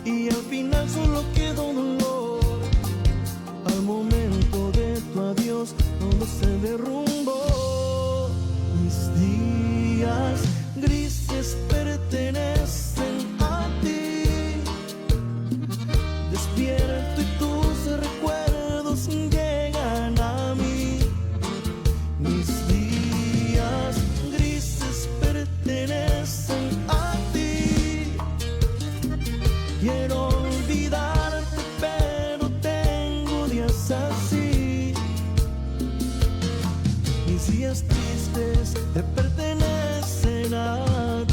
y al final solo quedó dolor. Al momento de tu adiós todo se derrumbó. Mis días grises pertenecen a ti. Despierto y tus recuerdos llegan a mí. Mis días grises pertenecen a ti. Quiero olvidarte, pero tengo días así. Mis días tristes te pertenecen a ti.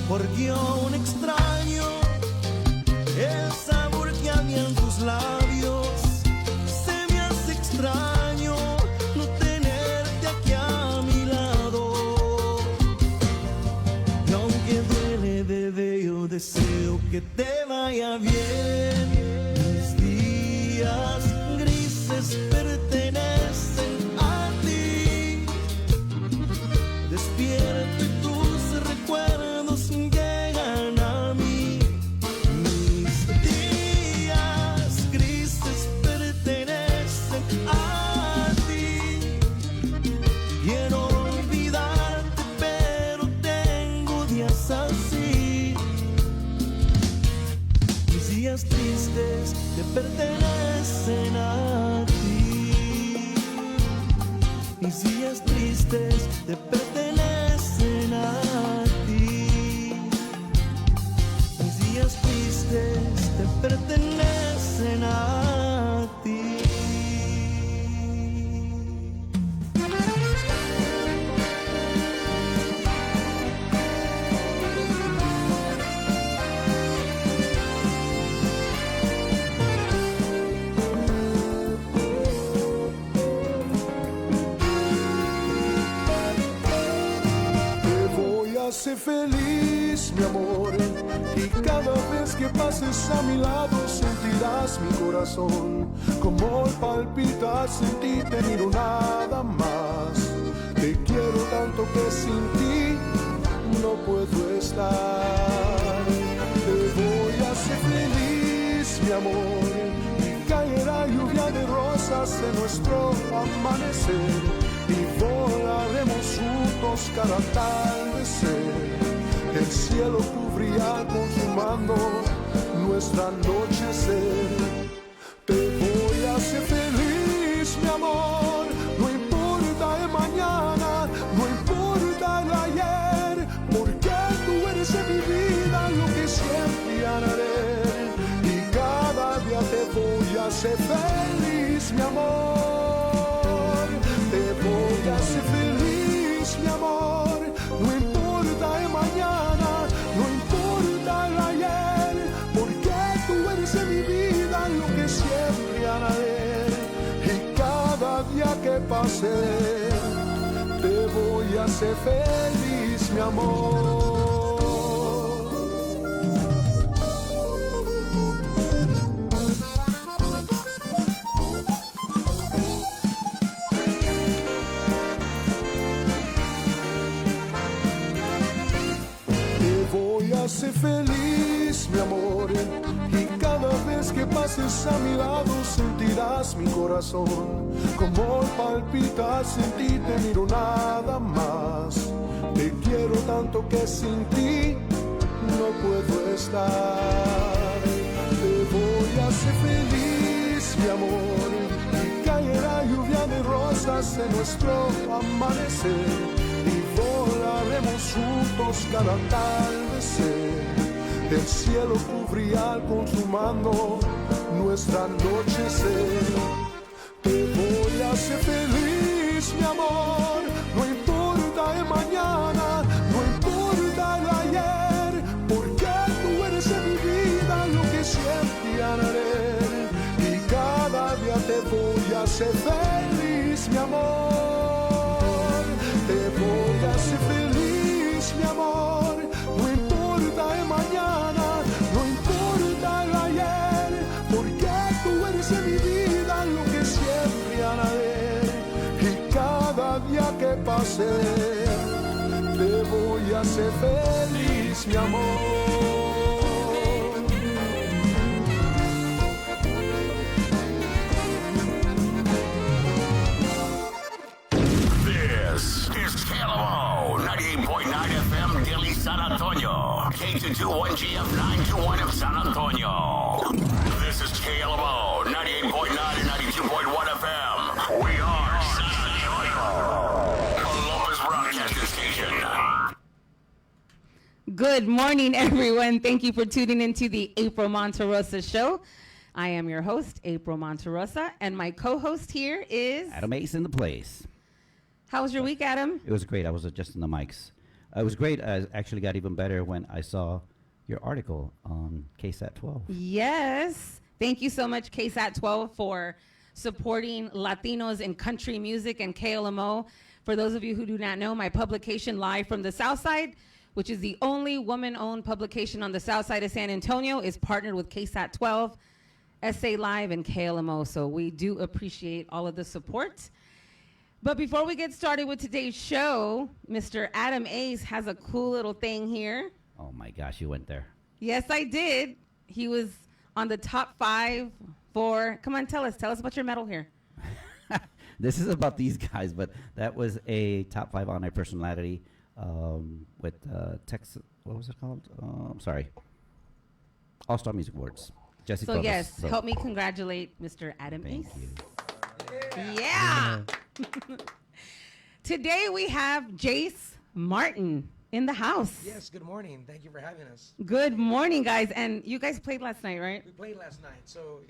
Porque aún extraño el sabor que había en tus labios. Se me hace extraño no tenerte aquí a mi lado. Y aunque duele, bebé, yo deseo que te vaya bien. Mis días grises pertenecen a ti. Despierto y tus recuerdos llegan a mí. Mis días grises pertenecen a ti. Quiero olvidarte, pero tengo días así. Mis días tristes te pertenecen a ti. Mis días tristes te pertenecen a ti. Mis días tristes te pertenecen a ti. Sé feliz, mi amor, y cada vez que pases a mi lado sentirás mi corazón como palpitar sin ti, te miro nada más. Te quiero tanto que sin ti no puedo estar. Te voy a hacer feliz, mi amor, y caerá lluvia de rosas en nuestro amanecer. Y volaremos juntos cada atardecer. El cielo cubrirá consumando nuestra anochecer. Te voy a hacer feliz, mi amor. No importa el mañana, no importa el ayer, porque tú eres en mi vida lo que siempre haré. Y cada día te voy a hacer feliz, mi amor. Te voy a hacer feliz, mi amor. No importa el mañana, no importa el ayer, porque tú eres en mi vida lo que siempre haré. Y cada día que pase, te voy a hacer feliz, mi amor. Voy a ser feliz, mi amor, y cada vez que pases a mi lado sentirás mi corazón como palpitar sin ti, te miro nada más. Te quiero tanto que sin ti no puedo estar. Te voy a hacer feliz, mi amor, y caerá lluvia de rosas en nuestro amanecer. Y volaremos juntos cada atardecer. El cielo cubrirá consumando nuestra anochecer. Te voy a hacer feliz, mi amor. No importa el mañana, no importa el ayer, porque tú eres en mi vida lo que siempre haré. hacer feliz, mi amor. Te voy a hacer feliz, mi amor. No importa el mañana, no importa el ayer, porque tú eres en mi vida lo que siempre haré. Y cada día que pase, te voy a hacer feliz, mi amor. This is KLO 98.9 FM Daily San Antonio, K221GF 921 San Antonio. This is KLO 98.9 and 92.1 FM. We are San Antonio, Columbus Broadcasting Station. Good morning, everyone. Thank you for tuning into the April Monterrosa Show. I am your host, April Monterrosa, and my co-host here is Adam Ace in the place. How was your week, Adam? It was great. I was adjusting the mics. It was great. I actually got even better when I saw your article on KSAT 12. Yes. Thank you so much, KSAT 12, for supporting Latinos in country music and KLMO. For those of you who do not know, my publication live from the South Side, which is the only woman-owned publication on the South Side of San Antonio, is partnered with KSAT 12, SA Live, and KLMO. So we do appreciate all of the support. But before we get started with today's show, Mr. Adam Ace has a cool little thing here. Oh my gosh, you went there. Yes, I did. He was on the top 5 for, come on, tell us about your medal here. This is about these guys, but that was a top 5 on my personality with Texas, what was it called? I'm sorry. All-Star Music Awards. Jesse. So yes, help me congratulate Mr. Adam Thank Ace. you. Yeah. Today we have Jase Martin in the house. Yes, good morning. Thank you for having us. Good morning, guys. And you guys played last night, right? We played last night, so,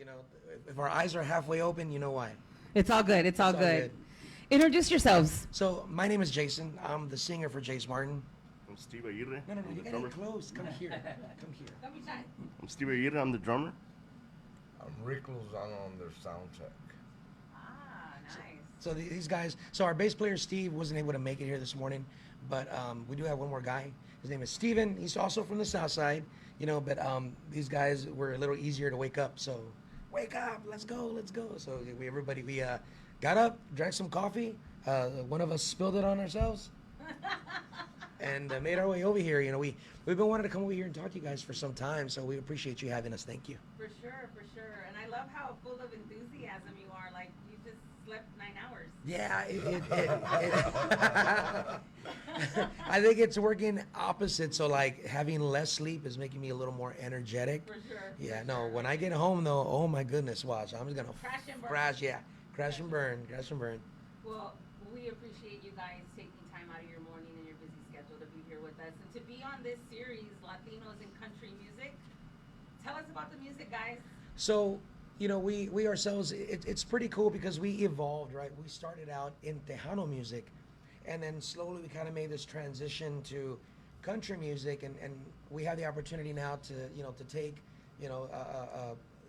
if our eyes are halfway open, you know why. It's all good. It's all good. Introduce yourselves. So, my name is Jason. I'm the singer for Jase Martin. I'm Steve Aguirre. No, I'm you the gotta drummer. get close. Come here. Come here. I'm Steve Aguirre. I'm the drummer. I'm Rick Lozano on their sound check. Ah, nice. So these guys, so our bass player Steve wasn't able to make it here this morning, but we do have one more guy. His name is Steven. He's also from the South Side, but these guys were a little easier to wake up. So wake up, let's go. So everybody got up, drank some coffee. One of us spilled it on ourselves. And made our way over here. We've been wanting to come over here and talk to you guys for some time, so we appreciate you having us. Thank you. For sure. And I love how full of enthusiasm you are. Like, you just slept 9 hours. Yeah, I think it's working opposite. So, like, having less sleep is making me a little more energetic. For sure. Yeah, no, when I get home, though, oh my goodness, watch. I'm just going to Crash and burn. Crash and burn. Well, we appreciate you guys taking time out of your morning and your busy schedule to be here with us and to be on this series, Latinos in Country Music. Tell us about the music, guys. So, we ourselves, it's pretty cool because we evolved, right? We started out in Tejano music, and then slowly we kind of made this transition to country music, and we have the opportunity now to take,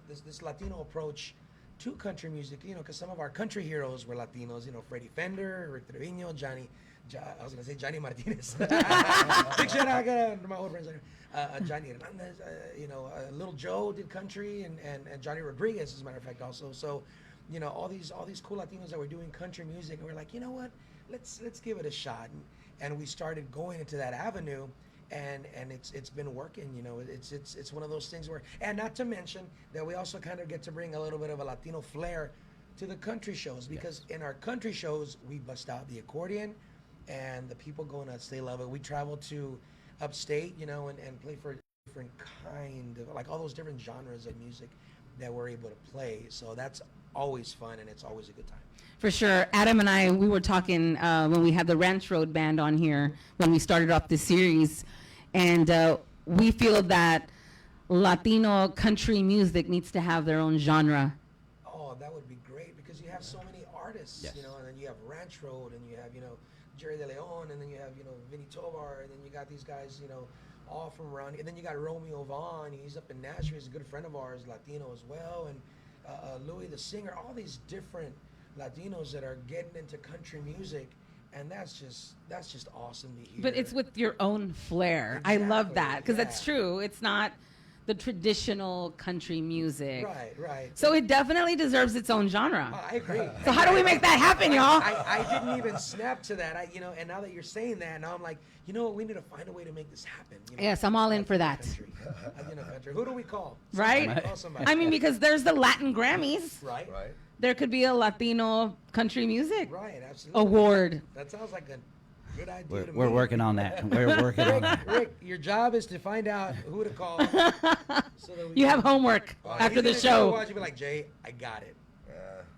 this Latino approach to country music, because some of our country heroes were Latinos, Freddie Fender, Rick Trevino, Johnny Martinez. Big shout out to my old friends there. Johnny Hernandez, Little Joe did country, and Johnny Rodriguez, as a matter of fact, also. So, all these cool Latinos that were doing country music, and we're like, you know what, let's give it a shot, and we started going into that avenue, and it's been working. It's one of those things where, and not to mention that we also kind of get to bring a little bit of a Latino flair to the country shows, because in our country shows we bust out the accordion, and the people go nuts. They love it. We travel to upstate, and play for different kind of, like, all those different genres of music that we're able to play. So that's always fun, and it's always a good time. For sure. Adam and I, we were talking when we had the Ranch Road Band on here when we started off this series, and we feel that Latino country music needs to have their own genre. Oh, that would be great, because you have so many artists, Yes. and then you have Ranch Road, and you have, Jerry De Leon, and then you have, Vinny Tovar, and then you got these guys, all from around, and then you got Romeo Vaughn. He's up in Nashville. He's a good friend of ours, Latino as well, and Louis the singer. All these different Latinos that are getting into country music, and that's just awesome to hear. But it's with your own flair. I love Exactly, that because that's yeah. true. It's not the traditional country music. Right. So it definitely deserves its own genre. I agree. So how do we make that happen, y'all? I didn't even snap to that. And now that you're saying that, now I'm like, you know what? We need to find a way to make this happen. Yes, I'm all in for that. Country. Who do we call? Right? Somebody, call somebody. I mean, because there's the Latin Grammys. Right. There could be a Latino country music Right. Absolutely. award. That sounds like a good idea. We're, to we're me. working on that. We're working on that. Rick, your job is to find out who to call. So that we You can- have homework after Even the if you show. watch, you be like, Jay, I got it.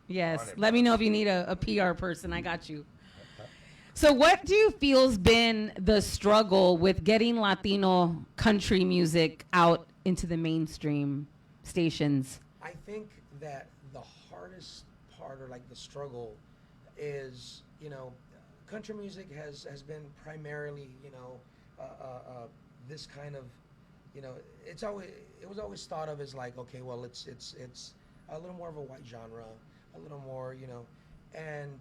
Yes. Let me know if you need a PR person. I got you. So what do you feel's been the struggle with getting Latino country music out into the mainstream stations? I think that the hardest part, or like the struggle, is, country music has been primarily, this kind of, it was always thought of as like, okay, well, it's a little more of a white genre, a little more, and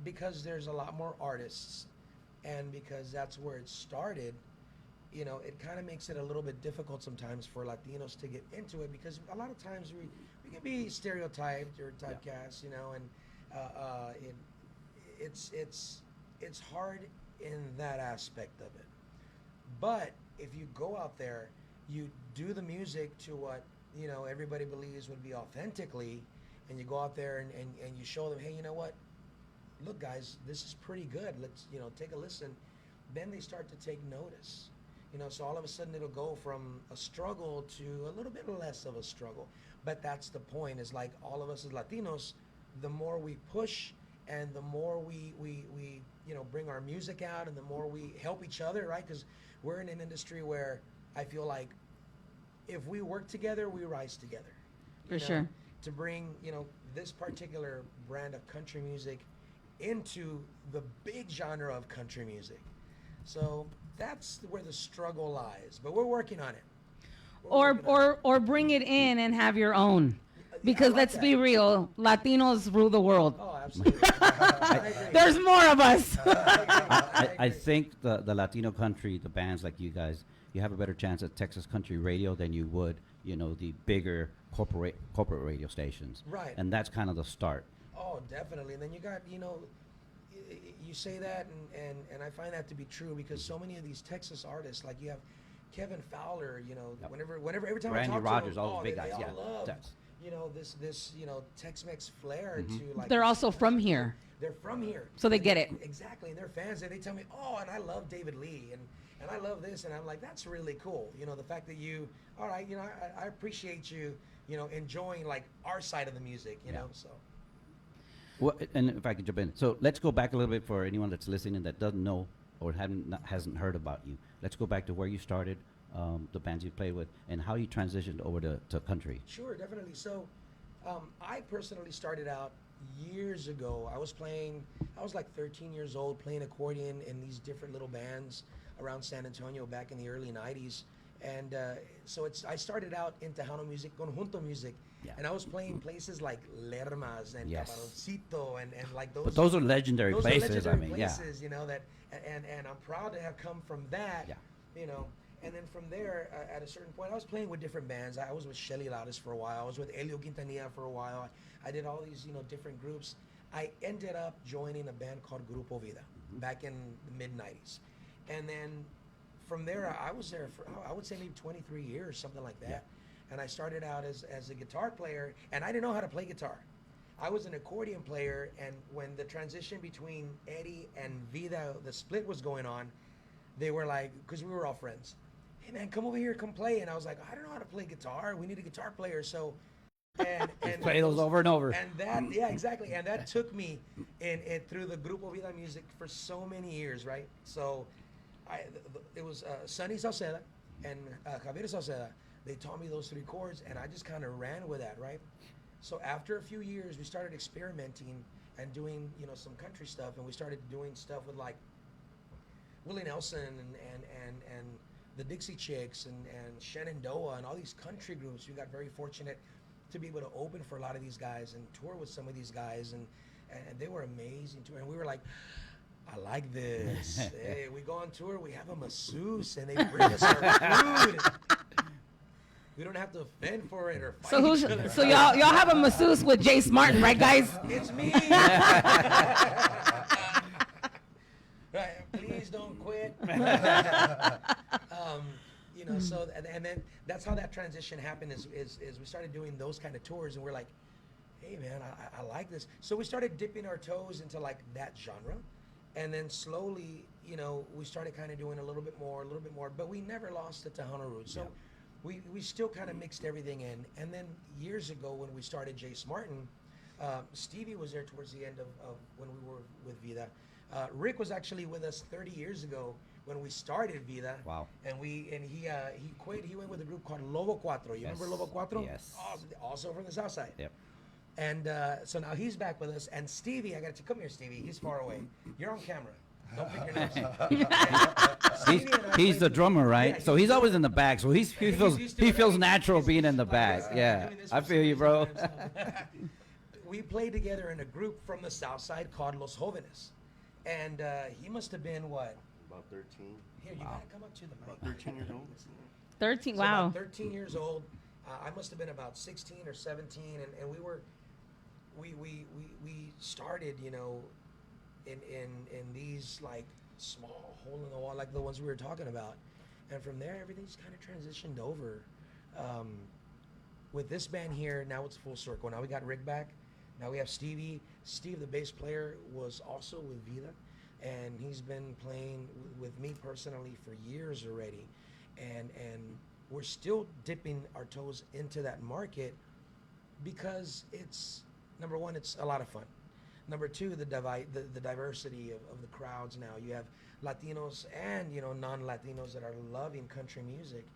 because there's a lot more artists, and because that's where it started, it kind of makes it a little bit difficult sometimes for Latinos to get into it, because a lot of times we can be stereotyped or typecast, and it's hard in that aspect of it. But if you go out there, you do the music to what everybody believes would be authentically, and you go out there and you show them, hey, you know what? Look, guys, this is pretty good. Let's take a listen. Then they start to take notice. So all of a sudden it'll go from a struggle to a little bit less of a struggle. But that's the point. Is like all of us as Latinos, the more we push and the more we bring our music out, and the more we help each other, right? Because we're in an industry where I feel like if we work together, we rise together. For sure. To bring, this particular brand of country music into the big genre of country music. So that's where the struggle lies. But we're working on it. Or bring it in and have your own. Because like let's that. be real, Latinos rule the world. Oh, absolutely. I agree. There's more of us. I think the Latino country, the bands like you guys, you have a better chance at Texas country radio than you would, the bigger corporate radio stations. Right. And that's kind of the start. Oh, definitely. And then you got, you say that, and I find that to be true, because so many of these Texas artists, like you have Kevin Fowler, Yep. whenever every time Randy I talk Rogers, to them, all those big guys, they yeah. all love, That's- this Tex-Mex flair to like. They're also from here, They're from here. so they And get it. Exactly, and they're fans, and they tell me, oh, and I love David Lee, and I love this, and I'm like, that's really cool. The fact that all right, I appreciate you, enjoying like our side of the music, so. Well, and if I could jump in, so let's go back a little bit for anyone that's listening that doesn't know or hasn't heard about you. Let's go back to where you started, the bands you played with, and how you transitioned over to country. Sure, definitely. So, I personally started out years ago. I was like 13 years old, playing accordion in these different little bands around San Antonio back in the early 90s. And so I started out in Tejano music, conjunto music. Yeah. And I was playing places like Lermas and Yes. Caparoncito and like those. But those are legendary those places. Are legendary places, yeah. that, and I'm proud to have come from that. Yeah. And then from there, at a certain point, I was playing with different bands. I was with Shelly Laudes for a while. I was with Elio Quintanilla for a while. I did all these, different groups. I ended up joining a band called Grupo Vida back in the mid '90s, and then from there, I was there for I would say maybe 23 years, something like that. Yeah. And I started out as a guitar player, and I didn't know how to play guitar. I was an accordion player, and when the transition between Eddie and Vida, the split was going on, they were like, because we were all friends, hey man, come over here, come play. And I was like, I don't know how to play guitar. We need a guitar player. So, and Play those over and over. And that, yeah, exactly. And that took me in through the Grupo Vida music for so many years, right? So, it was Sonny Sauceda and Javier Sauceda. They taught me those three chords, and I just kind of ran with that, right? So after a few years, we started experimenting and doing, some country stuff, and we started doing stuff with like Willie Nelson and the Dixie Chicks and Shenandoah and all these country groups. We got very fortunate to be able to open for a lot of these guys and tour with some of these guys, and they were amazing too. And we were like, I like this. Hey, we go on tour, we have a masseuse, and they bring us our food. We don't have to offend for it or fight each other. So y'all have a masseuse with Jase Martin, right, guys? It's me. Right, please don't quit. You know, so and then that's how that transition happened. Is we started doing those kind of tours, and we're like, hey man, I like this. So we started dipping our toes into like that genre, and then slowly, you know, we started kind of doing a little bit more, but we never lost the Tejano roots. So we still kind of mixed everything in. And then years ago when we started Jase Martin, Stevie was there towards the end of when we were with Vida. Rick was actually with us 30 years ago when we started Vida. Wow. And he quit. He went with a group called Lobo Cuatro. You remember Lobo Cuatro? Yes. Also from the South Side. Yep. And so now he's back with us. And Stevie, I got to come here, Stevie. He's far away. You're on camera. Don't pick your nose. He's the drummer, right? Yeah, so he's always in the back. So he feels natural being in the back. Yeah, I feel you, bro. We played together in a group from the South Side called Los Jóvenes, and he must have been what? About 13. Here, you gotta come up to the mic. About 13 years old. 13. So Wow. about 13 years old. I must have been about 16 or 17, and we started, you know, in these like small hole in the wall, like the ones we were talking about, and from there everything's kind of transitioned over. With this band here, now it's full circle. Now we got Rick back. Now we have Stevie. Steve, the bass player, was also with Vida, and he's been playing with me personally for years already, and we're still dipping our toes into that market because it's, number one, it's a lot of fun. Number two, the diversity of the crowds now. You have Latinos and, you know, non-Latinos that are loving country music.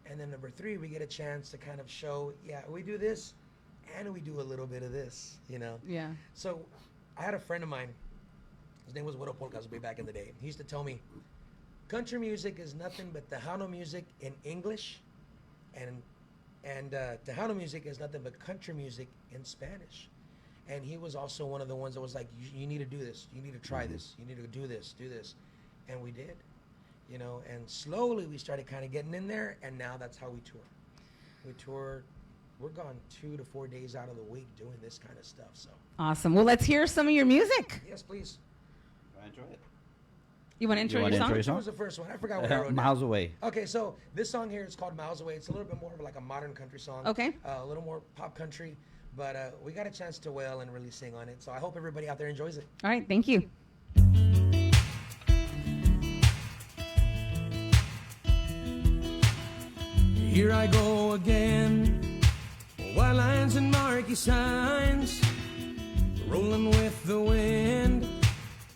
And then number three, we get a chance to kind of show, yeah, we do this and we do a little bit of this, you know? Yeah. So I had a friend of mine, his name was Widow Polkas way back in the day. He used to tell me, country music is nothing but Tejano music in English, and Tejano music is nothing but country music in Spanish. And he was also one of the ones that was like, you need to do this, you need to try this, you need to do this, and we did, you know. And slowly we started kind of getting in there, and now that's how we tour. We tour. We're gone 2 to 4 days out of the week doing this kind of stuff. So Awesome. Well, let's hear some of your music. yes, please. I enjoy it. You want to intro your wanna song? intro your Which song? was the first one? I forgot what I wrote. Miles down. Away. Okay, so this song here is called Miles Away. It's a little bit more of like a modern country song. Okay. A little more pop country, but we got a chance to wail and really sing on it. So I hope everybody out there enjoys it. All right. Thank you. Here I go again, white lines and marquee signs, rolling with the wind,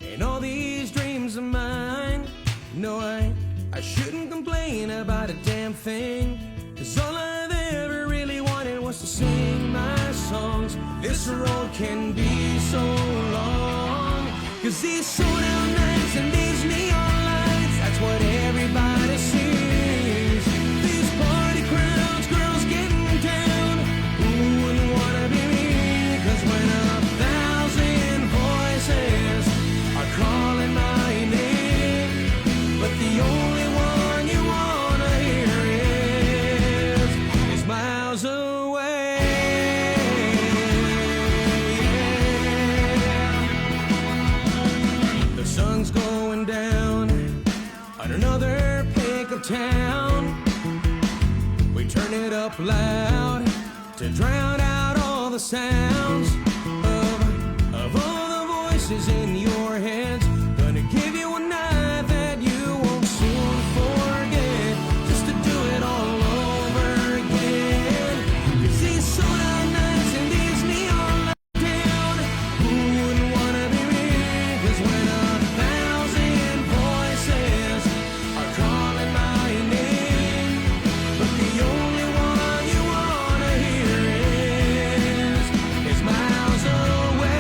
and all these dreams of mine. No, I shouldn't complain about a damn thing, 'cause all I ever really wanted was to sing my songs. This road can be so long, 'cause these sold out nights and these neon lights, that's what everybody sees. These party crowds, girls getting down, who wouldn't wanna be me? 'Cause when 1,000 voices are calling my name, but the only one you wanna hear is miles away. Yeah. The sun's going down on another pickup town. We turn it up loud to drown out all the sounds of all the voices in your heads. Gonna give you a night that you won't soon forget, just to do it all over again. 'Cause these sold out nights and these neon lights down, who wouldn't wanna be me? 'Cause when 1,000 voices are calling my name, but the only one you wanna hear is miles away.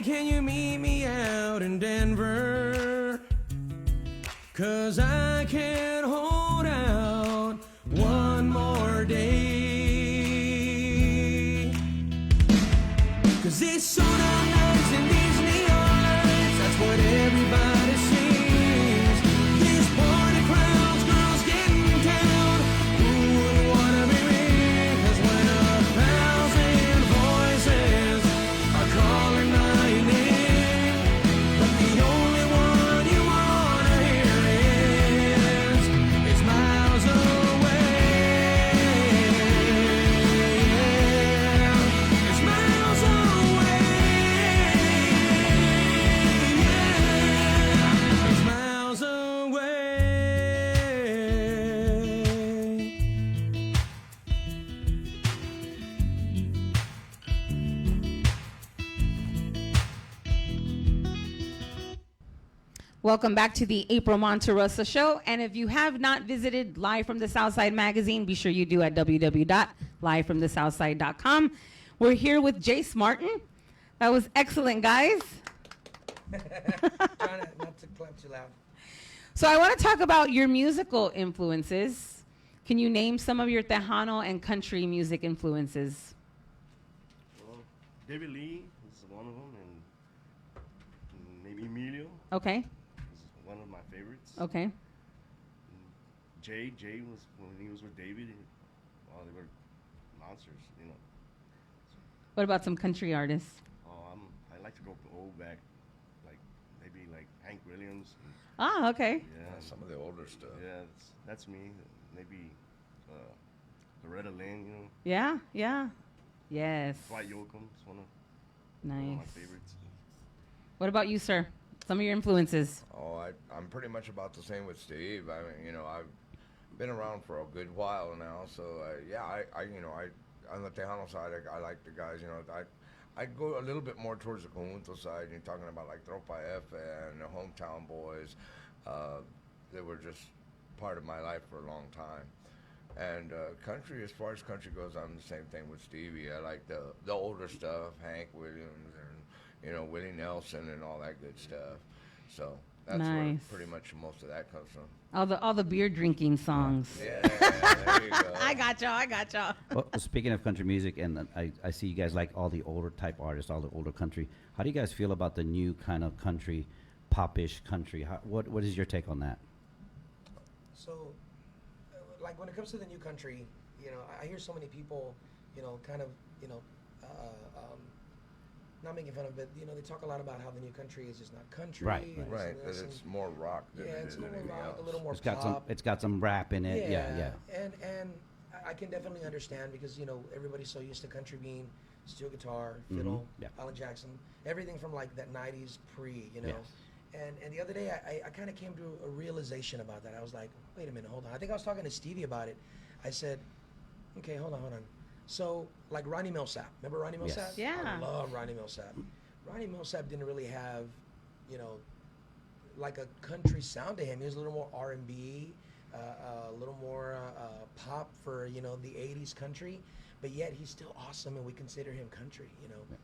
can you meet me out in Denver? 'Cause I can't hold out one more day. 'Cause it's soda nights and Disney lights, that's what everybody sings. These party crowds, girls getting down, who wouldn't wanna be me? 'Cause when 1,000 voices are calling my name, but the only one you wanna hear is miles away. It's miles away. It's miles away. Welcome back to the April Monterrosa Show. And if you have not visited Live from the Southside magazine, be sure you do at www.livefromthesouthside.com. We're here with Jase Martin. That was excellent, guys. Trying not to clap too loud. So I want to talk about your musical influences. Can you name some of your Tejano and country music influences? Well, David Lee is one of them, and maybe Emilio Okay. is one of my favorites. Okay. Jay was when he was with David. Oh, they were monsters, you know. What about some country artists? Oh, I like to go old back, like maybe like Hank Williams. And, Ah, okay. yeah, Some of the older stuff. yeah, that's me. Maybe Loretta Lynn, you know. Yeah, yeah. Yes. Dwight Yoakam is one of Nice. my favorites. What about you, sir? Some of your influences. Oh, I'm pretty much about the same with Steve. I mean, you know, I've been around for a good while now, so yeah, I on the Tejano side, I like the guys. You know, I go a little bit more towards the conjunto side. You're talking about like Tropa F and the Hometown Boys. They were just part of my life for a long time. And country, as far as country goes, I'm the same thing with Stevie. I like the older stuff, Hank Williams and, you know, Willie Nelson and all that good stuff. So that's where Nice. pretty much most of that comes from. All the beer drinking songs. Yeah, there you go. I got y'all. Well, speaking of country music, and I see you guys like all the older type artists, all the older country. How do you guys feel about the new kind of country, popish country? What is your take on that? So, like when it comes to the new country, you know, I hear so many people, you know, kind of, you know, not making fun of it, you know, they talk a lot about how the new country is just not country. Right, and Right, this that and it's more rock than yeah, it it's is a little anything rock, else. a little more It's got pop. some rap in it. Yeah. And I can definitely understand because, you know, everybody's so used to country being steel guitar, fiddle, yeah. Alan Jackson, everything from like that 90s pre, you know. Yes. And the other day I kind of came to a realization about that. I was like, wait a minute, hold on. I think I was talking to Stevie about it. I said, okay, hold on. So like Ronnie Millsap, remember Ronnie Millsap? Yes. Yeah. I love Ronnie Millsap. Ronnie Millsap didn't really have, you know, like a country sound to him. He was a little more R&B, a little more pop for, you know, the 80s country, but yet he's still awesome and we consider him country, you know. Yeah.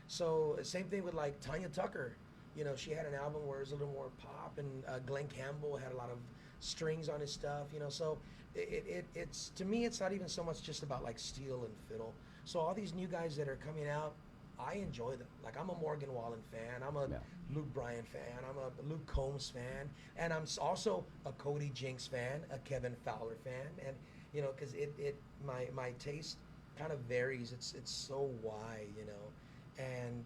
So same thing with like Tanya Tucker. You know, she had an album where it was a little more pop, and Glenn Campbell had a lot of strings on his stuff, you know. So it's to me, it's not even so much just about like steel and fiddle. So all these new guys that are coming out, I enjoy them. Like I'm a Morgan Wallen fan, I'm a Luke Bryan fan, I'm a Luke Combs fan, and I'm also a Cody Jinks fan, a Kevin Fowler fan, and you know, because my taste kind of varies. It's so wide, you know, and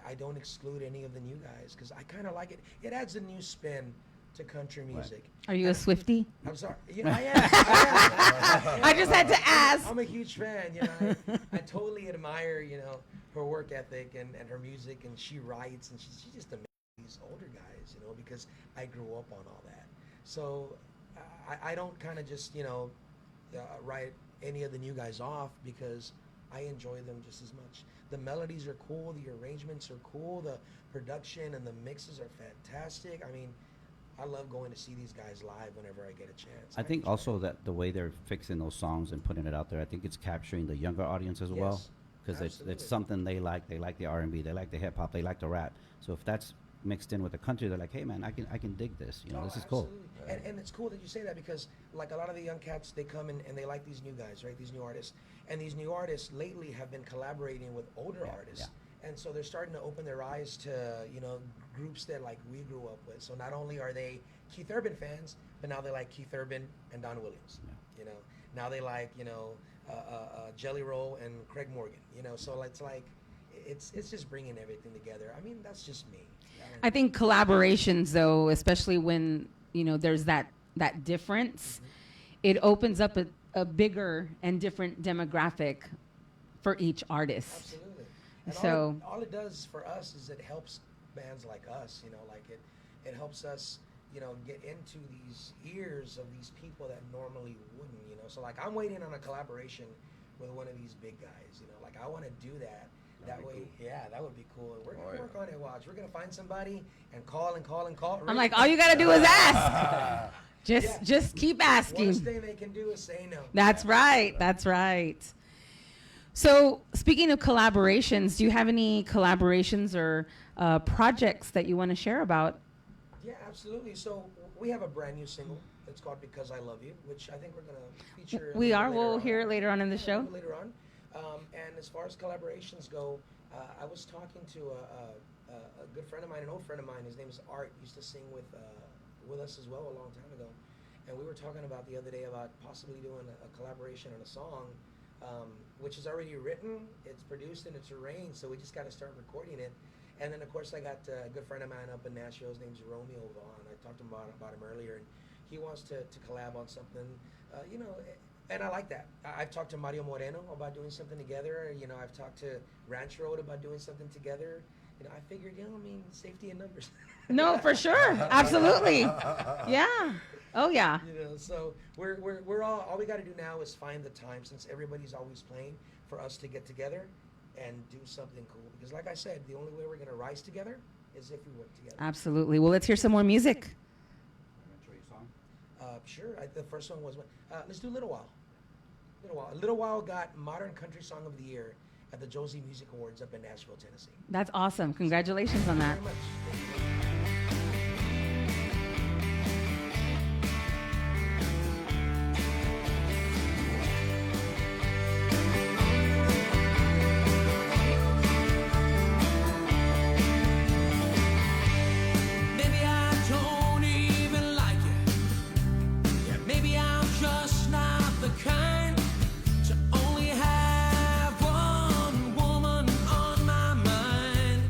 I don't exclude any of the new guys because I kind of like it. It adds a new spin to country music. Are you a Swiftie? I'm sorry. You know, I am. I just had to ask. I'm a huge fan. You know, I totally admire, you know, her work ethic and her music, and she writes, and she's just amazing. These older guys, you know, because I grew up on all that. So I don't kind of just, you know, write any of the new guys off because I enjoy them just as much. The melodies are cool, the arrangements are cool, the production and the mixes are fantastic. I mean, I love going to see these guys live whenever I get a chance. I think also that the way they're fixing those songs and putting it out there, I think it's capturing the younger audience as well. because Absolutely. it's something they like. They like the R&B, they like the hip hop, they like the rap. So if that's mixed in with the country, they're like, hey man, I can dig this. You know, this is cool. Absolutely. And it's cool that you say that because like a lot of the young cats, they come in and they like these new guys, right? These new artists. And these new artists lately have been collaborating with older artists. And so they're starting to open their eyes to, you know, groups that like we grew up with. So not only are they Keith Urban fans, but now they like Keith Urban and Don Williams. You know, now they like, you know, Jelly Roll and Craig Morgan. You know, so it's like, it's just bringing everything together. I mean, that's just me. I think collaborations, though, especially when, you know, there's that difference, it opens up a bigger and different demographic for each artist. Absolutely. And So all it does for us is it helps bands like us, you know, like it helps us, you know, get into these ears of these people that normally wouldn't, you know. So like I'm waiting on a collaboration with one of these big guys, you know, like I want to do that. That way, yeah, that would be cool. We're gonna work on it. Watch, we're gonna find somebody and call and call and call. I'm like, all you gotta do is ask. Just keep asking. Worst thing they can do is say no. That's right. That's right. So speaking of collaborations, do you have any collaborations or projects that you want to share about? Yeah, absolutely. So we have a brand new single. It's called "Because I Love You," which I think we're gonna feature. We are. later We'll on. hear it later on in the Yeah, show. later on. And as far as collaborations go, I was talking to a good friend of mine, an old friend of mine. His name is Art. Used to sing with us as well a long time ago. And we were talking about the other day about possibly doing a collaboration on a song, which is already written, it's produced, and it's arranged. So we just got to start recording it. And then of course I got a good friend of mine up in Nashville. His name's Romeo Vaughn. I talked to him about him earlier, and he wants to collab on something, you know. And I like that. I've talked to Mario Moreno about doing something together. You know, I've talked to Ranch Road about doing something together. You know, I figured, you know, I mean, safety in numbers. No, for sure. Absolutely. Yeah. Oh, yeah. You know, so we're all we got to do now is find the time, since everybody's always playing, for us to get together and do something cool. Because like I said, the only way we're going to rise together is if we work together. Absolutely. Well, let's hear some more music. Sure. The first one was, let's do Little While. Little While got Modern Country Song of the Year at the Jose Music Awards up in Nashville, Tennessee. That's awesome. Congratulations on that. Thank you very much. Maybe I don't even like it. Yeah, maybe I'm just not the kind to only have one woman on my mind.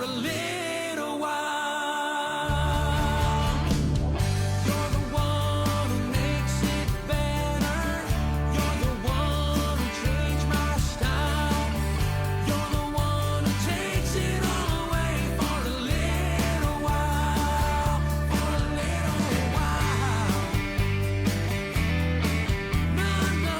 for a little while. You're the one who makes it better. You're the one who changed my style. You're the one who takes it all away for a little while. For a little while. No, no.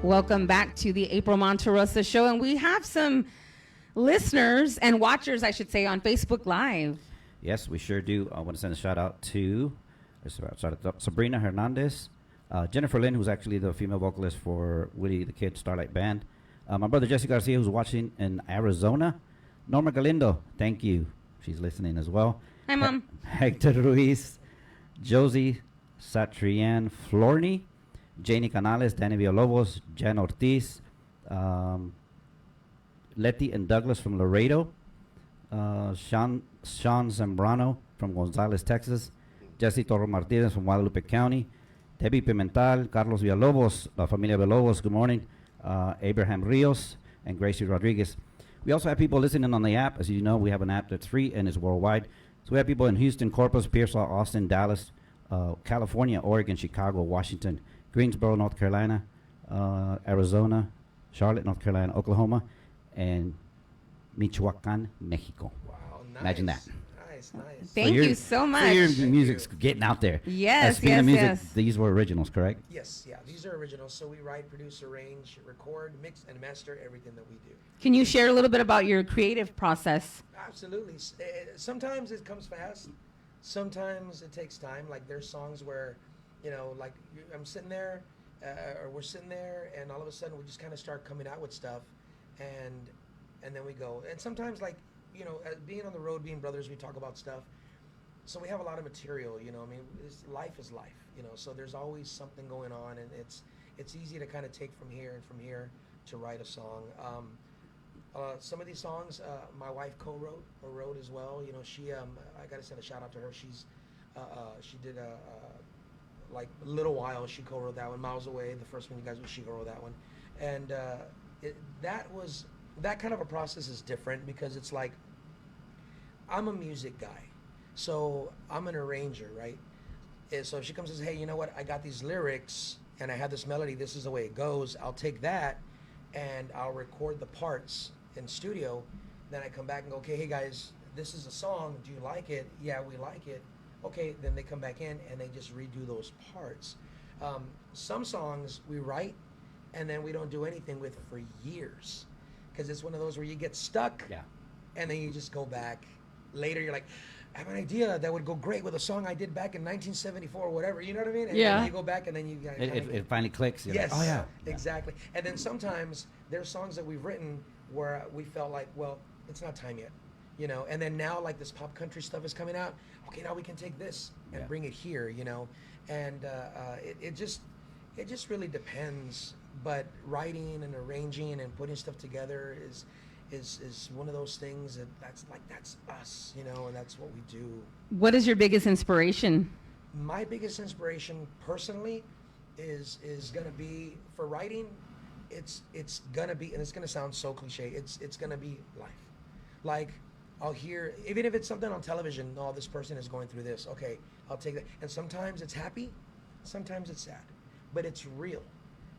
Welcome back to the April Monterrosa Show, and we have some listeners and watchers, I should say, on Facebook Live. Yes, we sure do. I want to send a shout out to Sabrina Hernandez, Jennifer Lynn, who's actually the female vocalist for Willie the Kid Starlight Band, my brother Jesse Garcia, who's watching in Arizona, Norma Galindo, thank you. She's listening as well. Hi, Mom. Hector Ruiz, Josie Satrian Florney, Janie Canales, Danny Villalobos, Jan Ortiz, Letty and Douglas from Laredo, Sean Zambrano from Gonzales, Texas, Jesse Toro Martinez from Guadalupe County, Debbie Pimental, Carlos Villalobos, La Familia Villalobos, good morning, Abraham Rios, and Gracie Rodriguez. We also have people listening on the app. As you know, we have an app that's free and is worldwide. So we have people in Houston, Corpus, Pearsall, Austin, Dallas, California, Oregon, Chicago, Washington, Greensboro, North Carolina, Arizona, Charlotte, North Carolina, Oklahoma, and Michoacan, Mexico. Wow, nice. Imagine that. Nice, nice. Thank you so much. Your music's getting out there. Yes, Speaking of yes, music, yes. these were originals, correct? Yes, yeah, these are originals. So we write, produce, arrange, record, mix, and master everything that we do. Can you share a little bit about your creative process? Absolutely. Sometimes it comes fast. Sometimes it takes time. Like there's songs where, you know, like I'm sitting there, or we're sitting there, and all of a sudden we just kind of start coming out with stuff, and then we go. And sometimes, like, you know, being on the road, being brothers, we talk about stuff. So we have a lot of material. You know, I mean, life is life. You know, so there's always something going on, and it's easy to kind of take from here and from here to write a song. Some of these songs, my wife co-wrote or wrote as well. You know, she I gotta send a shout out to her. She did like a little while. She co-wrote that one. Miles Away, the first one you guys, she co-wrote that one, and that kind of a process is different because it's like I'm a music guy, so I'm an arranger, right? And so if she comes and says, hey, you know what? I got these lyrics and I have this melody. This is the way it goes. I'll take that and I'll record the parts in studio. Then I come back and go, okay, hey guys, this is a song. Do you like it? Yeah, we like it. Okay, then they come back in and they just redo those parts. Some songs we write and then we don't do anything with for years because it's one of those where you get stuck. Yeah. And then you just go back later. You're like, I have an idea that would go great with a song I did back in 1974 or whatever. You know what I mean? And Yeah. then you go back and then you It finally clicks. You're yes. like, oh, yeah. Exactly. And then sometimes there's songs that we've written where we felt like, well, it's not time yet, you know. And then now, like this pop country stuff is coming out. Okay, now we can take this and bring it here, you know. And it just really depends. But writing and arranging and putting stuff together is one of those things that's us, you know, and that's what we do. What is your biggest inspiration? My biggest inspiration personally is gonna be for writing. It's gonna be, and it's gonna sound so cliche. It's gonna be life. Like I'll hear, even if it's something on television. Oh, this person is going through this. Okay, I'll take that. And sometimes it's happy, sometimes it's sad, but it's real.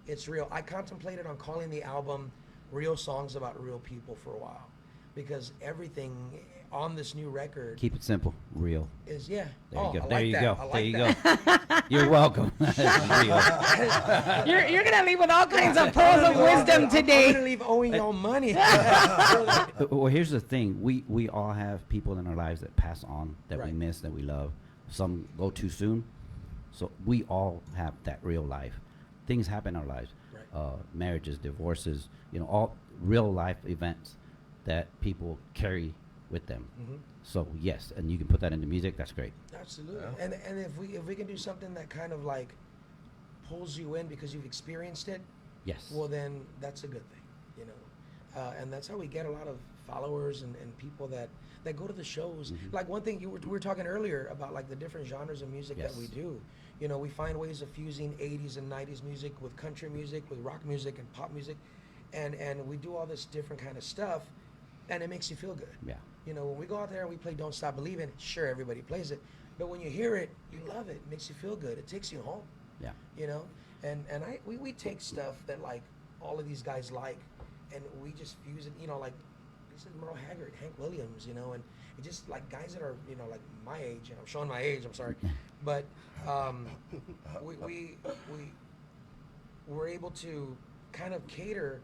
It's real. I contemplated on calling the album "Real Songs About Real People" for a while, because everything on this new record Keep it simple, real. is There There you go. I There like you that. go. I like There you that. go. You're welcome. Real. You're gonna leave with all kinds of pearls of wisdom I'm today. gonna leave owing y'all money. Well, here's the thing. We all have people in our lives that pass on, that we Right. miss, that we love. Some go too soon. So we all have that real life. Things happen in our lives. Right. Marriages, divorces, you know, all real life events that people carry with them. Mm-hmm. So yes, and you can put that into music. That's great. Absolutely. And if we can do something that kind of like pulls you in because you've experienced it, Yes. well then that's a good thing, you know. And that's how we get a lot of followers and people that that go to the shows. Like one thing we were talking earlier about like the different genres of music that we do. You know, we find ways of fusing 80s and 90s music with country music, with rock music and pop music, and we do all this different kind of stuff, and it makes you feel good. Yeah. You know, when we go out there and we play Don't Stop Believin', sure, everybody plays it, but when you hear it, you love it. It makes you feel good. It takes you home. Yeah. You know, and we take stuff that like all of these guys like, and we just fuse it. You know, like this is Merle Haggard, Hank Williams. You know, and it just like guys that are like my age. And I'm showing my age. I'm sorry, but we're able to kind of cater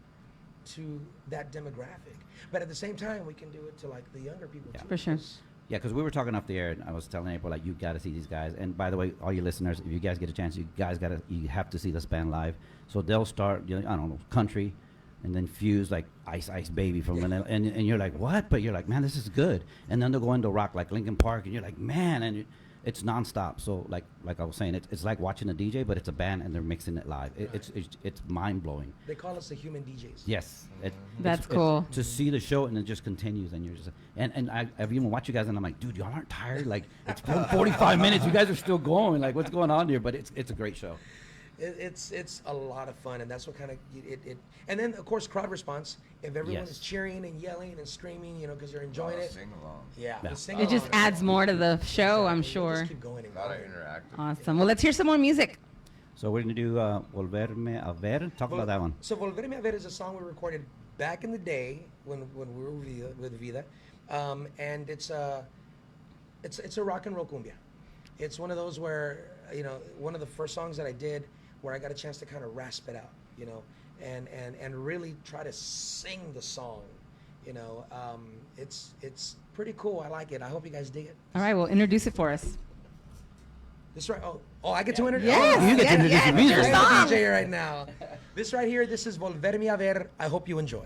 to that demographic, but at the same time we can do it to like the younger people too. For sure. Yeah, because we were talking off the air, and I was telling April, like, you got to see these guys. And by the way, all you listeners, if you guys get a chance, you have to see this band live. So they'll start, I don't know, country, and then fuse like Ice Ice Baby from Vanilla, and you're like, what? But you're like, man, this is good. And then they'll go into rock like Linkin Park, and you're like, man, and it's nonstop. So like I was saying, it's like watching a DJ, but it's a band, and they're mixing it live. It's mind blowing. They call us the human DJs. Yes, That's cool. To see the show, and it just continues, and you're just and I've even watched you guys, and I'm like, dude, y'all aren't tired? Like it's been 45 minutes, you guys are still going. Like what's going on here? But it's a great show. It's a lot of fun, and that's what kind of it. And then of course crowd response. If everyone is cheering and yelling and screaming, because they're enjoying it. Sing along. Yeah. It just adds more to the show, I'm sure. Just keep going and A lot of going. interactive. Awesome. Well, let's hear some more music. So we're gonna do Volverme a Ver. Talk about that one. So Volverme a Ver is a song we recorded back in the day when we were with Vida, and it's a rock and roll cumbia. It's one of those where one of the first songs that I did where I got a chance to kind of rasp it out, and really try to sing the song. It's pretty cool. I like it. I hope you guys dig it. All right, well, introduce it for us. This right. Oh, I get to introduce. Yes, you get to introduce the music. your I'm song. the DJ right now. This right here. This is Volverme a Ver. I hope you enjoy.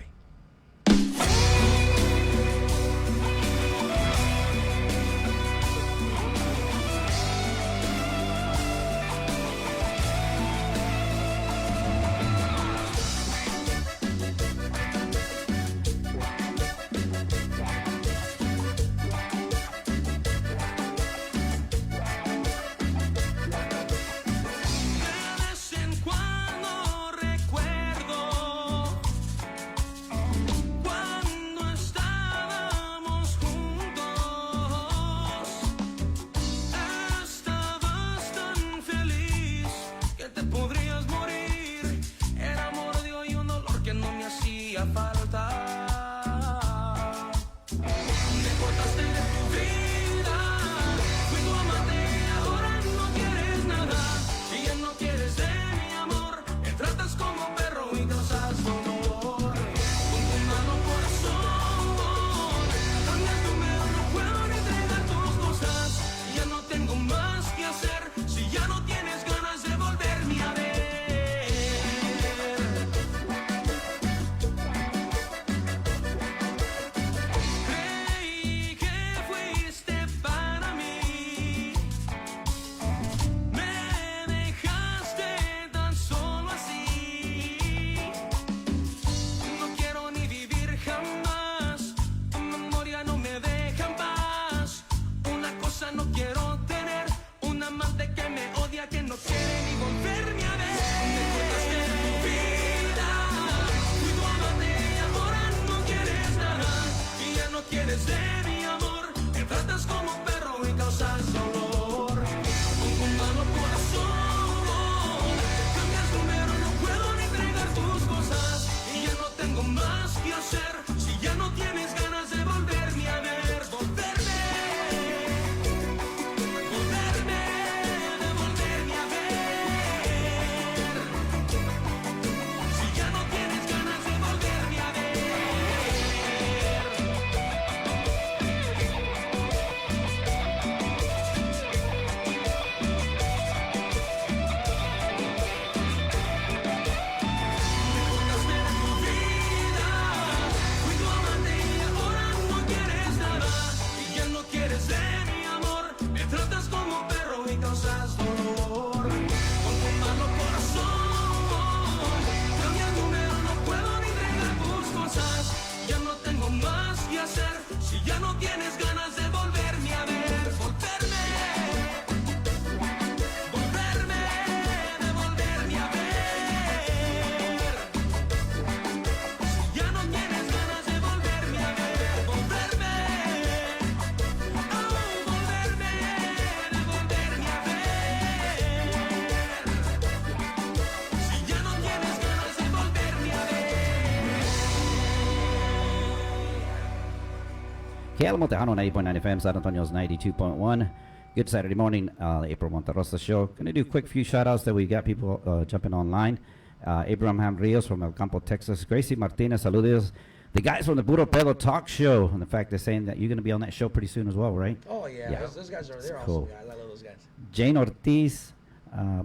KLMO Tejano 90.9 FM, San Antonio's 92.1. Good Saturday morning, April Monterrosa show. Going to do a quick few shout-outs that we got people jumping online. Abraham Rios from El Campo, Texas. Gracie Martinez, saludos. The guys from the Puro Pedo Talk Show. And the fact they're saying that you're going to be on that show pretty soon as well, right? Oh, yeah. Yeah. Those guys are, they're Cool. awesome. Yeah, I love those guys. Jane Ortiz,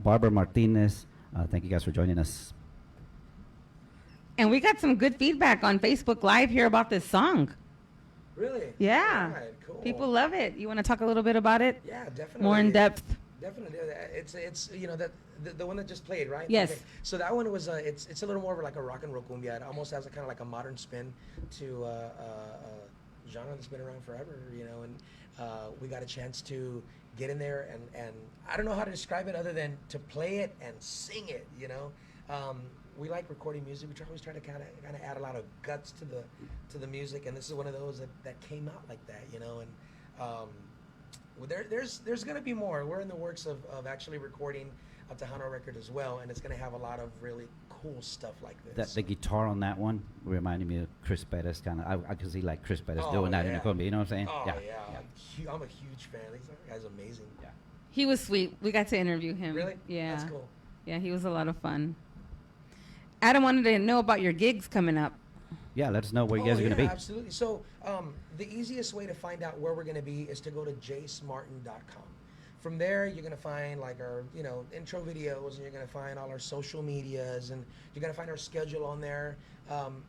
Barbara Martinez. Thank you guys for joining us. And we got some good feedback on Facebook Live here about this song. Really? Yeah. All right, cool. People love it. You want to talk a little bit about it? Yeah, definitely. More in depth. Definitely. It's you know, that the one that just played, right? Yes. Okay. So that one was it's a little more of like a rock and roll cumbia. It almost has a kind of like a modern spin to genre that's been around forever, you know. And we got a chance to get in there and I don't know how to describe it other than to play it and sing it, you know. We like recording music. We always try to kind of add a lot of guts to the music, and this is one of those that came out like that, you know. And well, there's going to be more. We're in the works of actually recording a Tejano record as well, and it's going to have a lot of really cool stuff like this. The guitar on that one reminded me of Chris Perez, kind of. I could see like Chris Perez Oh, doing that in yeah. the cumbia. You know what I'm saying? Oh yeah. I'm a huge fan. This guy's amazing. Yeah. He was sweet. We got to interview him. Really? Yeah. That's cool. Yeah, he was a lot of fun. Adam wanted to know about your gigs coming up. Yeah, let us know where you guys are going to be. Absolutely. So the easiest way to find out where we're going to be is to go to jasemartin.com. From there, you're going to find like our, you know, intro videos, and you're going to find all our social medias, and you're going to find our schedule on there.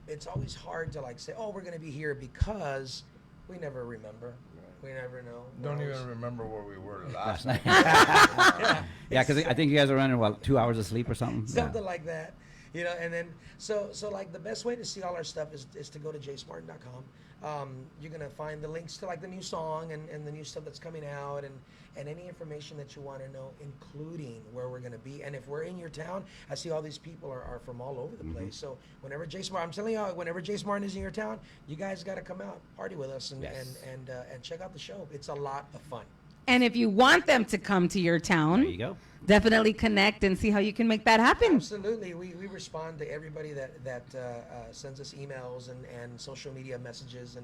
It's always hard to like say, oh, we're going to be here, because we never remember. We never know. Don't even remember where we were last Last night. night. Yeah, because I think you guys are running, 2 hours of sleep or something? Something like that. You know, and then so like the best way to see all our stuff is to go to jasemartin.com. You're gonna find the links to like the new song and the new stuff that's coming out, and any information that you want to know, including where we're gonna be. And if we're in your town, I see all these people are from all over the place. So whenever Jase Martin, I'm telling you, whenever Jase Martin is in your town, you guys got to come out, party with us, and Yes. and check out the show. It's a lot of fun. And if you want them to come to your town, There you go. definitely connect and see how you can make that happen. Absolutely. We respond to everybody that sends us emails and social media messages,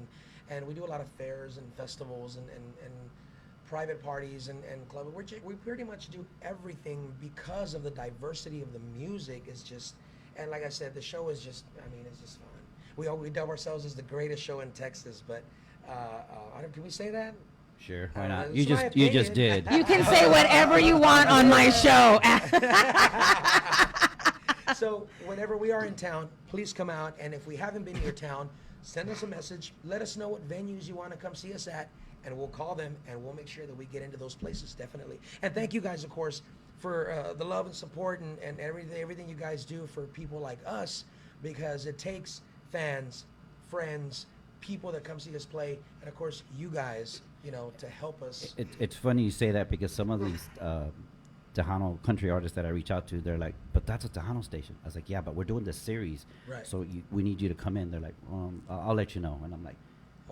and we do a lot of fairs and festivals and private parties and clubs. We pretty much do everything because of the diversity of the music. Is just, and like I said, the show is just, I mean, it's just fun. We dub ourselves as the greatest show in Texas, but can we say that? Sure, why not? It's You my just opinion. did. You can say whatever you want on my show. So whenever we are in town, please come out. And if we haven't been to your town, send us a message. Let us know what venues you want to come see us at, and we'll call them, and we'll make sure that we get into those places, definitely. And thank you guys, of course, for the love and support and everything you guys do for people like us, because it takes fans, friends, people that come see us play, and of course you guys, you know, to help us. It's funny you say that, because some of these Tejano country artists that I reach out to, they're like, but that's a Tejano station. I was like, yeah, but we're doing this series. Right. So we need you to come in. They're like, I'll let you know. And I'm like,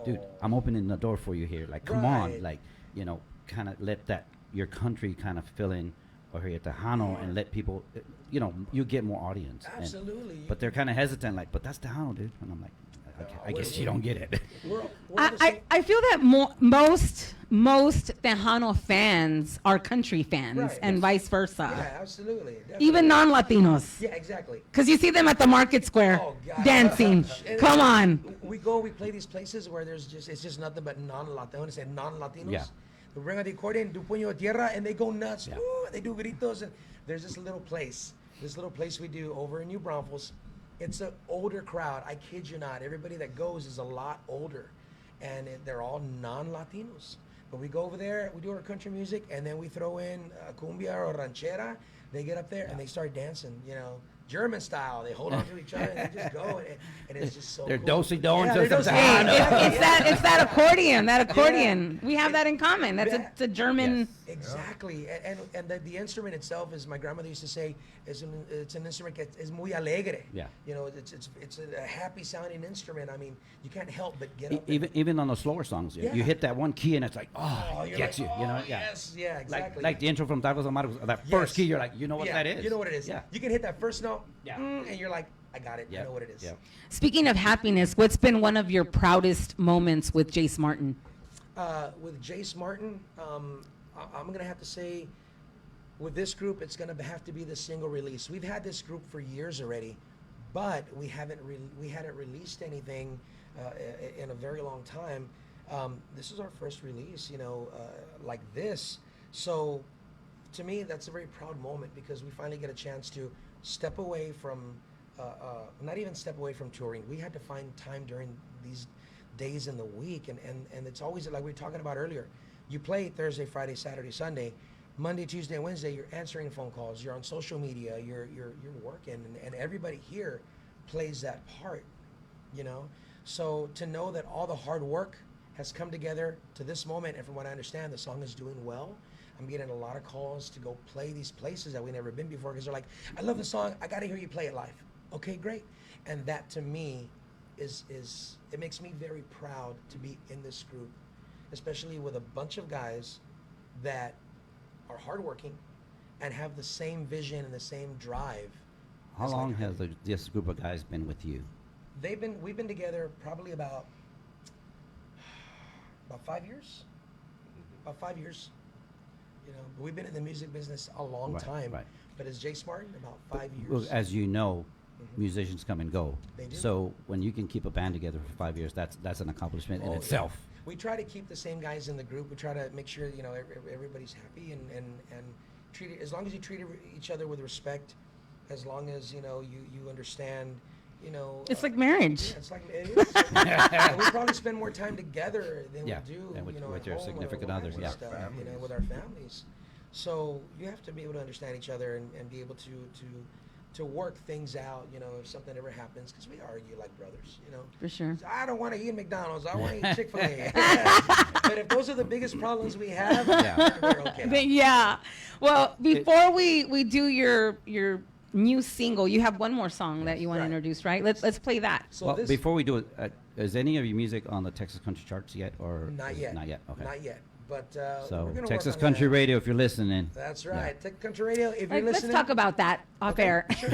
dude, Oh. I'm opening the door for you here. Like, come on. Right. Like, you know, kind of let your country kind of fill in, or your Tejano, and let people, you know, you get more audience. And- Absolutely. but they're kind of hesitant, like, but that's Tejano, dude. And I'm like, okay, I guess you don't get it. we're the same- I feel that most Tejano fans are country fans, Right. and vice versa. yeah, absolutely. Definitely. Even non-Latinos. Yeah, exactly. Because you see them at the market square Oh, God. dancing. And Come on. We play these places where it's just nothing but non-Latinos and non-Latinos. Yeah. They bring out the accordion, do puño de tierra, and they go nuts. Yeah. Ooh, they do gritos, and there's this little place we do over in New Braunfels. It's an older crowd. I kid you not. Everybody that goes is a lot older, and they're all non-Latinos. But we go over there, we do our country music, and then we throw in cumbia or ranchera. They get up there and they start dancing, you know, German style. They hold on to each other and they just go, and it's just so They're cool. do-si-doing Yeah, to they're some do-si-doing. Tejano. It's that accordion. That accordion. We have that in common. It's a German. Exactly, and the instrument itself, as my grandmother used to say, it's an instrument that is muy alegre. Yeah. You know, it's a happy sounding instrument. I mean, you can't help but get up. and- Even on the slower songs, you Yeah. hit that one key and it's like, you're gets like, you, you know, oh, yeah. yes, yeah, exactly. Like the intro from Tacos Amargos, that first Yes. key, you're like, you know what Yeah, that is. You know what it is. Yeah. You can hit that first note, Yeah. and you're like, I got it. I Yep, know what it is. yep. Speaking of happiness, what's been one of your proudest moments with Jase Martin? With Jase Martin, I'm going to have to say, with this group, it's going to have to be the single release. We've had this group for years already, but we hadn't released anything in a very long time. This is our first release, like this. So, to me, that's a very proud moment because we finally get a chance to step away from, not even step away from touring. We had to find time during these days in the week, and it's always like we were talking about earlier. You play Thursday, Friday, Saturday, Sunday. Monday, Tuesday, and Wednesday, you're answering phone calls, you're on social media, you're working, and everybody here plays that part, So to know that all the hard work has come together to this moment, and from what I understand, the song is doing well. I'm getting a lot of calls to go play these places that we've never been before because they're like, I love the song, I gotta hear you play it live. Okay, great. And that to me is it makes me very proud to be in this group, especially with a bunch of guys that are hardworking and have the same vision and the same drive. How long has this group of guys been with you? We've been together probably about 5 years. About 5 years. But we've been in the music business a long time. Right. But as Jase Martin, about 5 years. Well, as you know, musicians come and go. They do. So when you can keep a band together for 5 years, that's an accomplishment in itself. Yeah. We try to keep the same guys in the group. We try to make sure everybody's happy and treat it, as long as you treat each other with respect, as long as you understand. It's like marriage. Yeah, it's like it is. We probably spend more time together than we do, and with at your home significant our others, wives yeah. and stuff, with our families. So you have to be able to understand each other and be able to work things out. If something ever happens, because we argue like brothers. For sure. I don't want to eat McDonald's. I want to eat Chick-fil-A. But if those are the biggest problems we have, we're okay. Yeah. Well, before we do your new single, you have one more song that you want to introduce, right? Let's play that. So before we do it, is any of your music on the Texas Country charts yet, or not yet? Not yet. Okay. Not yet. But So we're gonna Texas work on Country that. Radio, if you're listening. That's right. Texas Country Radio. If you're Let's listening, talk about that off air. Sure.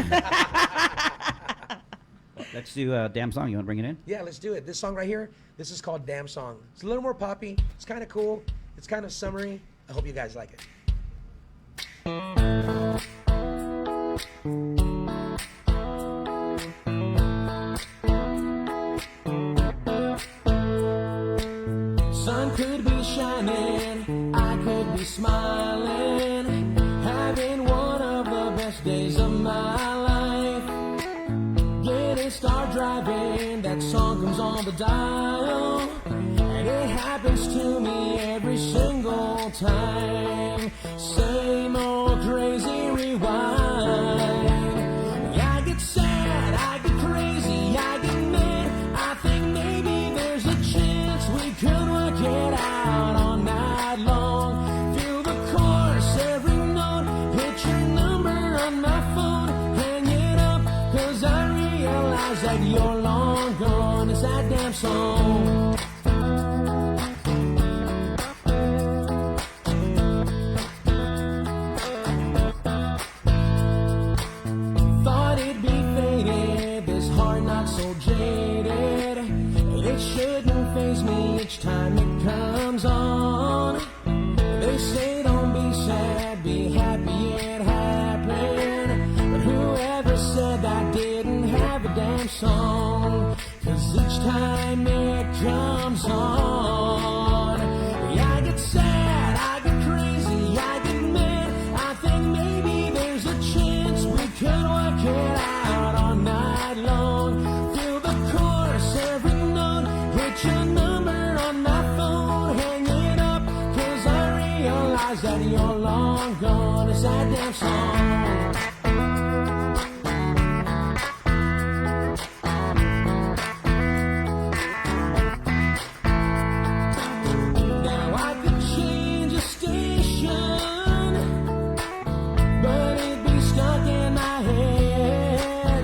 Let's do a damn song. You want to bring it in? Yeah, let's do it. This song right here, this is called Damn Song. It's a little more poppy. It's kind of cool. It's kind of summery. I hope you guys like it. Sun could be shining, I could be smiling, having one of the best days of my life. Getting start driving, that song comes on the dial, and it happens to me every single time. Same old crazy rewind. I get sad, I get crazy, I get mad. I think maybe there's a chance we could work it out all night long. Feel the chorus, every note, hit your number on my phone. Hang it up, 'cause I realize that you're long gone. It's that damn song. Thought it'd be faded, this heart not so jaded. It shouldn't faze me each time it comes on. They say don't be sad, be happy it happened. But whoever said I didn't have a damn song? 'Cause each time it comes on, I get sad, I get crazy, I get mad. I think maybe there's a chance we could work it out all night long. Feel the chorus, every note, hit your number on my phone. Hang it up, 'cause I realize that you're long gone. It's that damn song. Now I could change a station, but it'd be stuck in my head.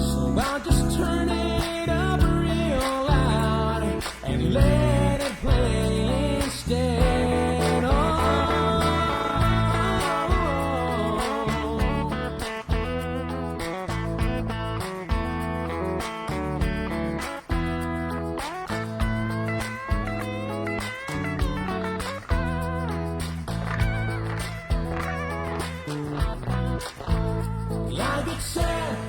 So I'll just turn it up real loud and let it play instead. Oh,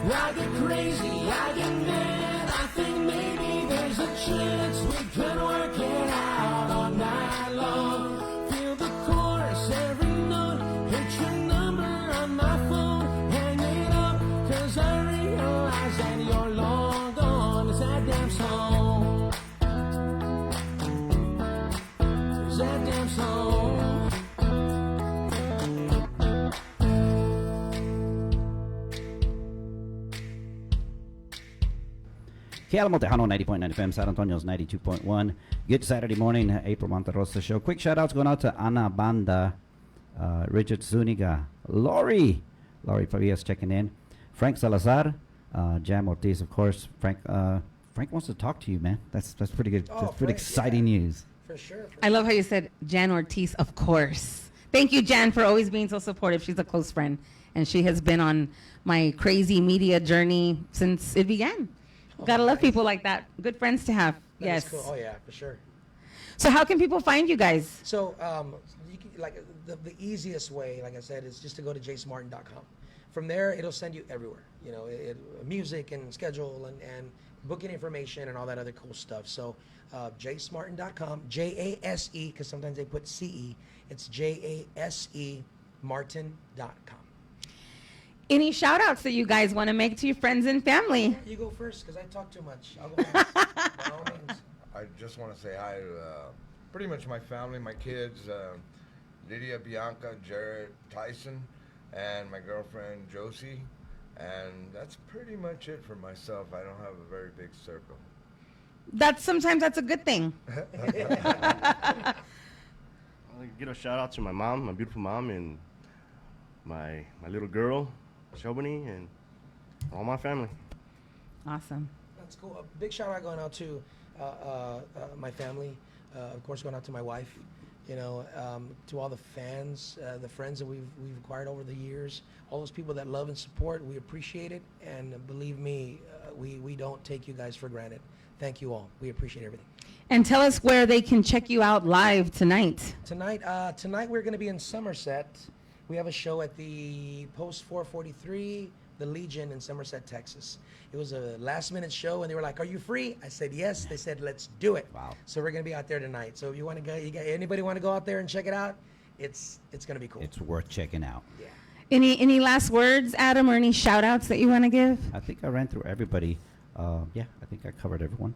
I get crazy, I get mad. I think maybe there's a chance we could work it out all night long. Feel the chorus every note. Hit your number on my phone. Hang it up, 'cause I realize that you're long gone. It's that damn song. It's that damn song. KLMO Tejano 90.9 FM, San Antonio's 92.1. Good Saturday morning, April Monterrosa show. Quick shout outs going out to Ana Banda, Richard Zuniga, Lori Fabias checking in, Frank Salazar, Jam Ortiz, of course. Frank wants to talk to you, man. That's pretty good. Oh, That's pretty Frank, exciting news. For sure. I love how you said Jan Ortiz, of course. Thank you, Jan, for always being so supportive. She's a close friend, and she has been on my crazy media journey since it began. Gotta love people like that. Good friends to have. That Yes. is cool. Oh yeah, for sure. So how can people find you guys? So, you can, like the easiest way, like I said, is just to go to jasemartin.com. From there, it'll send you everywhere. You know, music and schedule and booking information and all that other cool stuff. So, jasemartin.com, Jase, because sometimes they put CE. It's Jase Martin.com. Any shout outs that you guys want to make to your friends and family? You go first, because I talk too much. I'll go first. By all means. I just want to say hi to pretty much my family, my kids, Lydia, Bianca, Jared, Tyson, and my girlfriend, Josie. And that's pretty much it for myself. I don't have a very big circle. Sometimes that's a good thing. I'll give a shout out to my mom, my beautiful mom, and my little girl, Shobani, and all my family. Awesome. That's cool. A big shout out going out to my family, of course, going out to my wife, you know, to all the fans, the friends that we've acquired over the years, all those people that love and support. We appreciate it, and believe me, we don't take you guys for granted. Thank you all. We appreciate everything. And tell us where they can check you out live tonight. Tonight we're going to be in Somerset. We have a show at the Post 443, the Legion in Somerset, Texas. It was a last-minute show, and they were like, "Are you free?" I said, "Yes." They said, "Let's do it." Wow. So we're gonna be out there tonight. So if you want to go, anybody want to go out there and check it out? It's gonna be cool. It's worth checking out. Yeah. Any last words, Adam, or any shout outs that you want to give? I think I ran through everybody. Yeah, I think I covered everyone.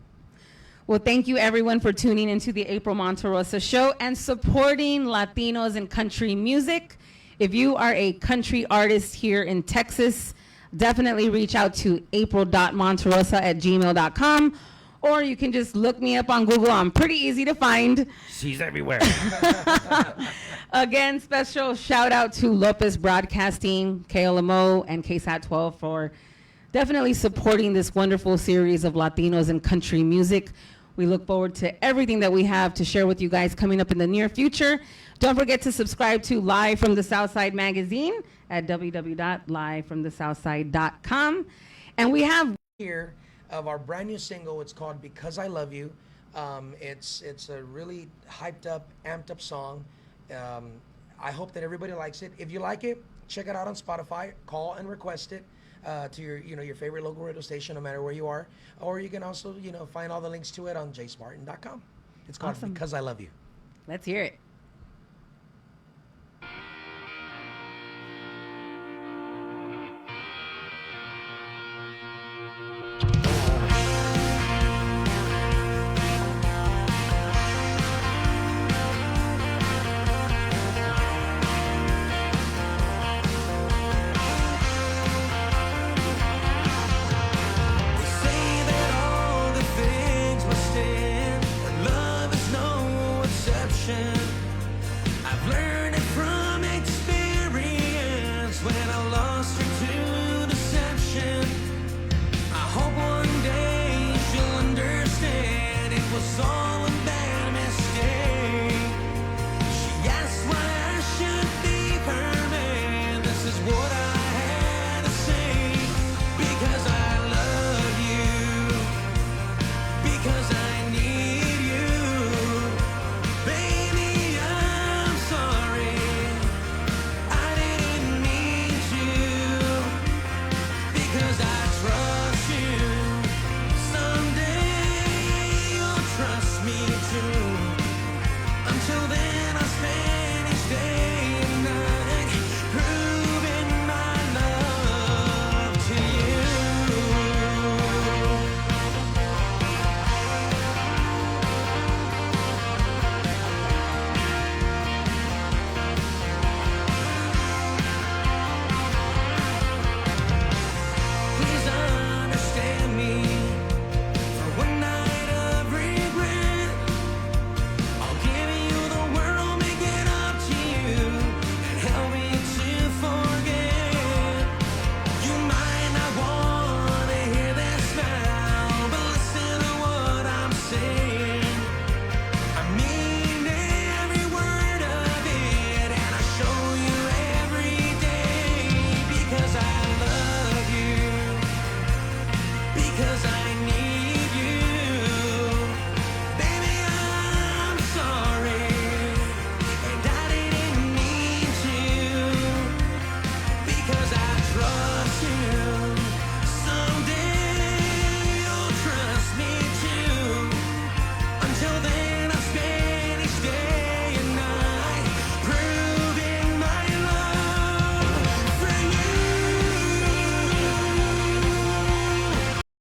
Well, thank you everyone for tuning into the April Monterrosa show and supporting Latinos in country music. If you are a country artist here in Texas, definitely reach out to april.monterrosa@gmail.com, or you can just look me up on Google. I'm pretty easy to find. She's everywhere. Again, special shout out to Lopez Broadcasting, KLMO, and KSAT 12 for definitely supporting this wonderful series of Latinos in country music. We look forward to everything that we have to share with you guys coming up in the near future. Don't forget to subscribe to Live from the Southside magazine at www.livefromthesouthside.com. And we have Here of our brand new single. It's called "Because I Love You." It's a really hyped up, amped up song. I hope that everybody likes it. If you like it, check it out on Spotify. Call and request it to your favorite local radio station, no matter where you are. Or you can also find all the links to it on jasemartin.com. It's called Awesome. "Because I Love You." Let's hear it.